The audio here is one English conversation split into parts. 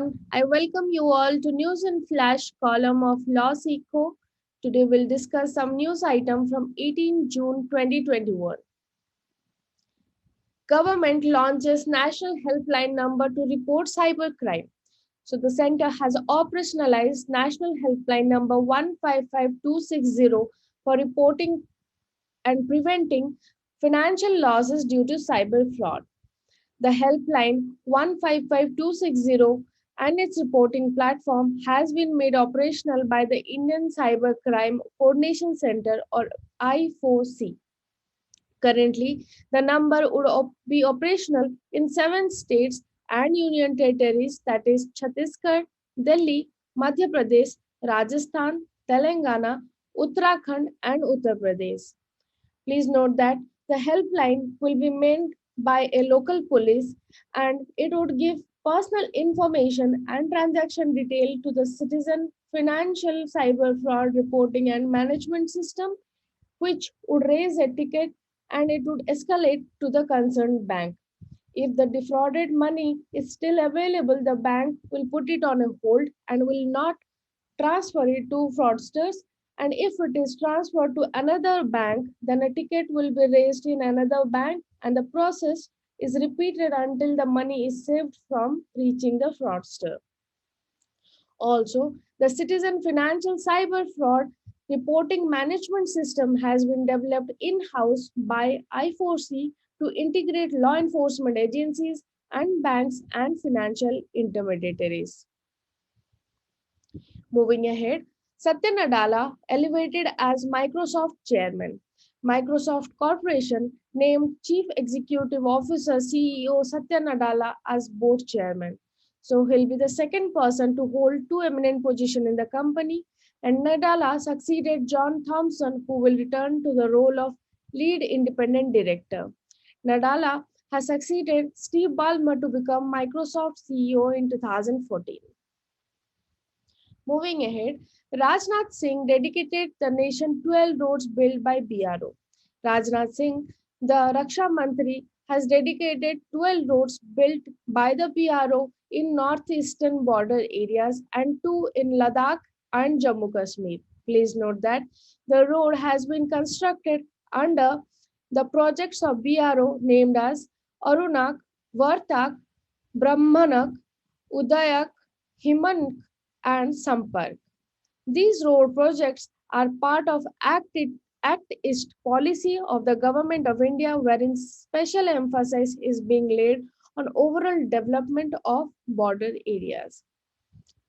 everyone. I welcome you all to News in Flash column of Law Eco. Today we'll discuss some news item from 18 June 2021. Government launches national helpline number to report cybercrime. So the center has operationalized national helpline number 155260 for reporting and preventing financial losses due to cyber fraud. The helpline 155260 and its reporting platform has been made operational by the Indian Cybercrime Coordination Center or I4C. Currently, the number would be operational in 7 states and union territories, that is Chhattisgarh, Delhi, Madhya Pradesh, Rajasthan, Telangana, Uttarakhand, and Uttar Pradesh. Please note that the helpline will be manned by a local police and it would give personal information and transaction detail to the citizen financial cyber fraud reporting and management system, which would raise a ticket and it would escalate to the concerned bank. If the defrauded money is still available, the bank will put it on a hold and will not transfer it to fraudsters. And if it is transferred to another bank, then a ticket will be raised in another bank and the process is repeated until the money is saved from reaching the fraudster. Also, the Citizen Financial Cyber Fraud Reporting Management System has been developed in-house by I4C to integrate law enforcement agencies and banks and financial intermediaries. Moving ahead, Satya Nadella elevated as Microsoft chairman. Microsoft Corporation named Chief Executive Officer CEO Satya Nadella as board chairman. So he'll be the second person to hold two eminent positions in the company, and Nadella succeeded John Thompson, who will return to the role of lead independent director. Nadella has succeeded Steve Ballmer to become Microsoft CEO in 2014. Moving ahead, Rajnath Singh dedicated the nation 12 roads built by BRO. Rajnath Singh, the Raksha Mantri, has dedicated 12 roads built by the BRO in northeastern border areas and 2 in Ladakh and Jammu Kashmir. Please note that the road has been constructed under the projects of BRO named as Arunak, Vartak, Brahmanak, Udayak, Himanak, and Sampark. These road projects are part of Act East policy of the Government of India, wherein special emphasis is being laid on overall development of border areas.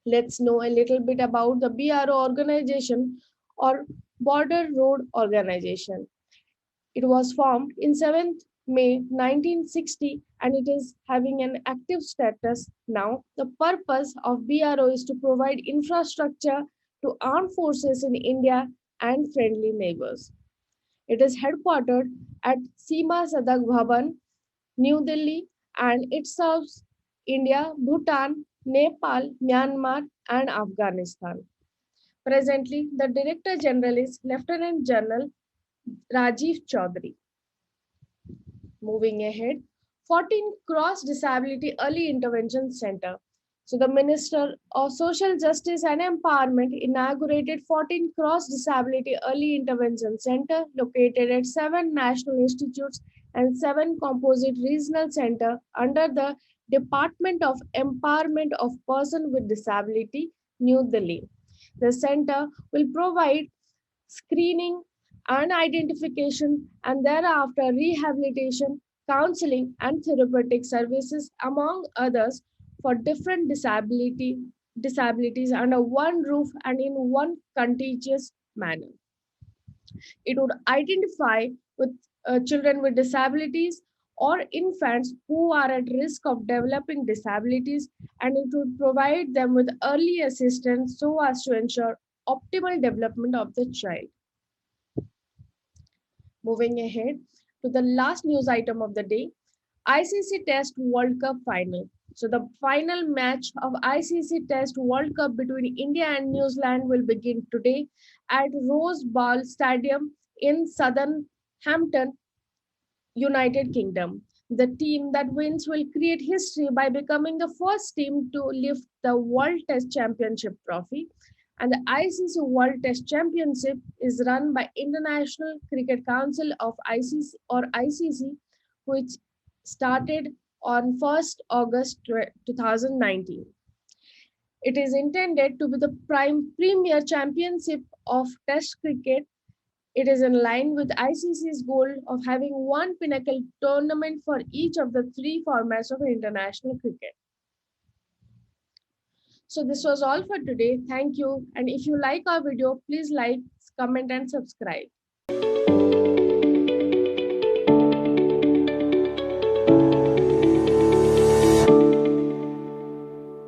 Let's know a little bit about the BRO organization or Border Road Organization. It was formed in 7th May 1960 and it is having an active status now. The purpose of BRO is to provide infrastructure to armed forces in India and friendly neighbors. It is headquartered at Seema Sadak Bhavan, New Delhi, and it serves India, Bhutan, Nepal, Myanmar, and Afghanistan. Presently, the Director General is Lieutenant General Rajiv Chaudhary. Moving ahead, 14 Cross Disability Early Intervention Center. So the Minister of Social Justice and Empowerment inaugurated 14 Cross Disability Early Intervention Center located at 7 national institutes and 7 composite regional center under the Department of Empowerment of Person with Disability, New Delhi. The center will provide screening and identification, and thereafter rehabilitation, counseling, and therapeutic services, among others, for different disabilities under one roof and in one contiguous manner. It would identify with children with disabilities or infants who are at risk of developing disabilities, and it would provide them with early assistance so as to ensure optimal development of the child. Moving ahead to the last news item of the day, ICC Test World Cup final. So the final match of ICC Test World Cup between India and New Zealand will begin today at Rose Bowl Stadium in Southern Hampton, United Kingdom. The team that wins will create history by becoming the first team to lift the World Test Championship trophy. And the ICC World Test Championship is run by International Cricket Council of ICC or ICC, which started on 1st August 2019. It is intended to be the premier championship of Test cricket. It is in line with ICC's goal of having one pinnacle tournament for each of the three formats of international cricket. So this was all for today. Thank you. And if you like our video, please like, comment and subscribe.